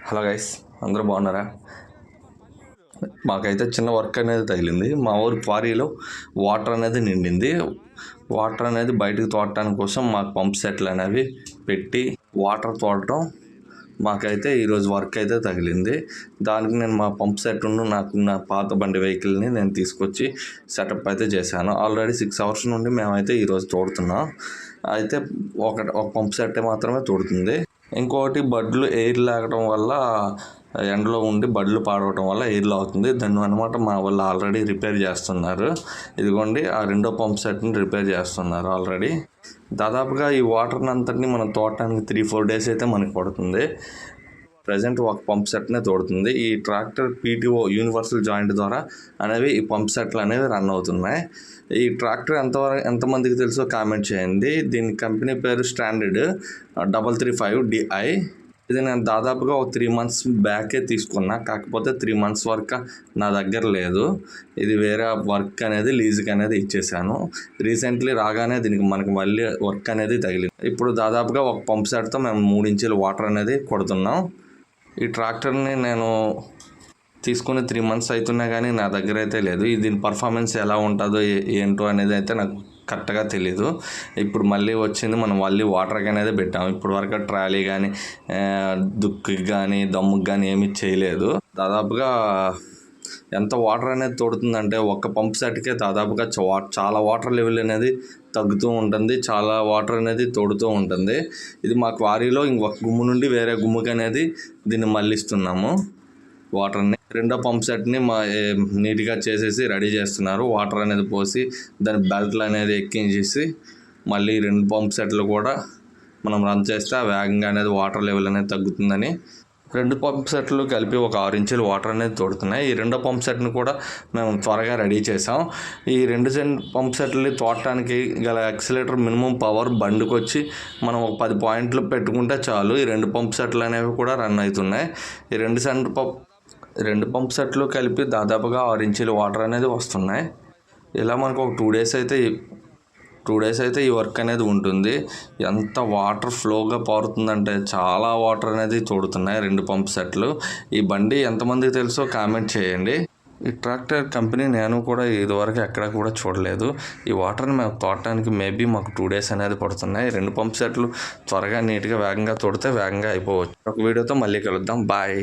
Hello guys, అందరూ బాగున్నారా? మాకైతే చిన్న వర్క్ అనేది తగిలింది. మా ఊరి క్వారీలో వాటర్ అనేది నిండింది. వాటర్ అనేది బయటకు తోడటానికి కోసం మాకు పంప్ సెట్లు అనేవి పెట్టి వాటర్ తోడటం మాకైతే ఈరోజు వర్క్ అయితే తగిలింది. దానికి నేను మా పంప్ సెట్ను నాకున్న పాత బండి వెహికల్ని నేను తీసుకొచ్చి సెటప్ అయితే చేశాను. ఆల్రెడీ 6 hours నుండి మేమైతే ఈరోజు తోడుతున్నాం. అయితే ఒక పంప్ సెట్ మాత్రమే తోడుతుంది. ఇంకొకటి బడ్లు ఎయిర్ లాగడం వల్ల, ఎండలో ఉండి బడ్లు పాడవటం వల్ల ఎయిర్ లాగుతుంది. దాన్ని అనమాట మా వాళ్ళు ఆల్రెడీ రిపేర్ చేస్తున్నారు. ఇదిగోండి, ఆ రెండో పంప్ సెట్ని రిపేర్ చేస్తున్నారు ఆల్రెడీ. దాదాపుగా ఈ వాటర్ని అంతటిని మనం తోడటానికి 3-4 days అయితే మనకి పడుతుంది. ప్రజెంట్ ఒక పంప్ సెట్నే తోడుతుంది. ఈ ట్రాక్టర్ PTO యూనివర్సల్ జాయింట్ ద్వారా అనేవి ఈ పంప్ సెట్లు అనేవి రన్ అవుతున్నాయి. ఈ ట్రాక్టర్ ఎంతమందికి తెలుసో కామెంట్ చేయండి. దీని కంపెనీ పేరు స్టాండర్డ్ 335DI. ఇది నేను దాదాపుగా ఒక 3 months బ్యాకే తీసుకున్నా. కాకపోతే 3 months వరకు నా దగ్గర లేదు. ఇది వేరే వర్క్ అనేది లీజుకి అనేది ఇచ్చేసాను. రీసెంట్లీ రాగానే దీనికి మనకి మళ్ళీ వర్క్ అనేది తగిలింది. ఇప్పుడు దాదాపుగా ఒక పంప్ సెట్తో మేము 3 inches వాటర్ అనేది కొడుతున్నాం. ఈ ట్రాక్టర్ని నేను తీసుకుని 3 months అవుతున్నా కానీ నా దగ్గర అయితే లేదు. దీని పర్ఫార్మెన్స్ ఎలా ఉంటుందో ఏంటో అనేది అయితే నాకు కరెక్ట్గా తెలీదు. ఇప్పుడు మళ్ళీ వచ్చింది, మనం మళ్ళీ వాటర్కి అనేది పెట్టాము. ఇప్పుడు వరకు ట్రాలీ కానీ దుక్కి కానీ దమ్ముకి కానీ ఏమీ చేయలేదు. దాదాపుగా ఎంత వాటర్ అనేది తోడుతుందంటే ఒక్క పంప్ సెట్కే దాదాపుగా చాలా వాటర్ లెవెల్ అనేది తగ్గుతూ ఉంటుంది. చాలా వాటర్ అనేది తోడుతూ ఉంటుంది. ఇది మా క్వారీలో ఇంకొక గుమ్ము నుండి వేరే గుమ్ముకి అనేది దీన్ని మళ్ళిస్తున్నాము వాటర్ని. రెండో పంప్ సెట్ని నీట్గా చేసేసి రెడీ చేస్తున్నారు. వాటర్ అనేది పోసి దాని బెల్ట్లు అనేది ఎక్కించేసి మళ్ళీ 2 పంప్ సెట్లు కూడా మనం రన్ చేస్తే వేగంగా అనేది వాటర్ లెవెల్ అనేది తగ్గుతుందని 2 పంప్ సెట్లు కలిపి ఒక 6 inches వాటర్ అనేది తోడుతున్నాయి. ఈ రెండో పంప్ సెట్ని కూడా మేము త్వరగా రెడీ చేసాం. ఈ 2 పంప్ సెట్లని తోడటానికి గల యాక్సిలేటర్ మినిమం పవర్ బండికి వచ్చి మనం ఒక 10 points పెట్టుకుంటే చాలు. ఈ 2 పంప్ సెట్లు అనేవి కూడా రన్ అవుతున్నాయి. ఈ 2 పంప్ సెట్లు కలిపి దాదాపుగా 6 inches వాటర్ అనేది వస్తున్నాయి. ఇలా మనకు ఒక 2 days అయితే ఈ వర్క్ అనేది ఉంటుంది. ఎంత వాటర్ ఫ్లోగా పారుతుందంటే చాలా వాటర్ అనేది తోడుతున్నాయి 2 పంప్ సెట్లు. ఈ బండి ఎంతమందికి తెలుసో కామెంట్ చేయండి. ఈ ట్రాక్టర్ కంపెనీ నేను కూడా ఇదివరకు ఎక్కడ కూడా చూడలేదు. ఈ వాటర్ని మేము తోడటానికి మేబీ మాకు 2 days అనేది పడుతున్నాయి. 2 పంప్ సెట్లు త్వరగా నీట్గా వేగంగా తోడితే వేగంగా అయిపోవచ్చు. ఒక వీడియోతో మళ్ళీ కలుద్దాం. బాయ్.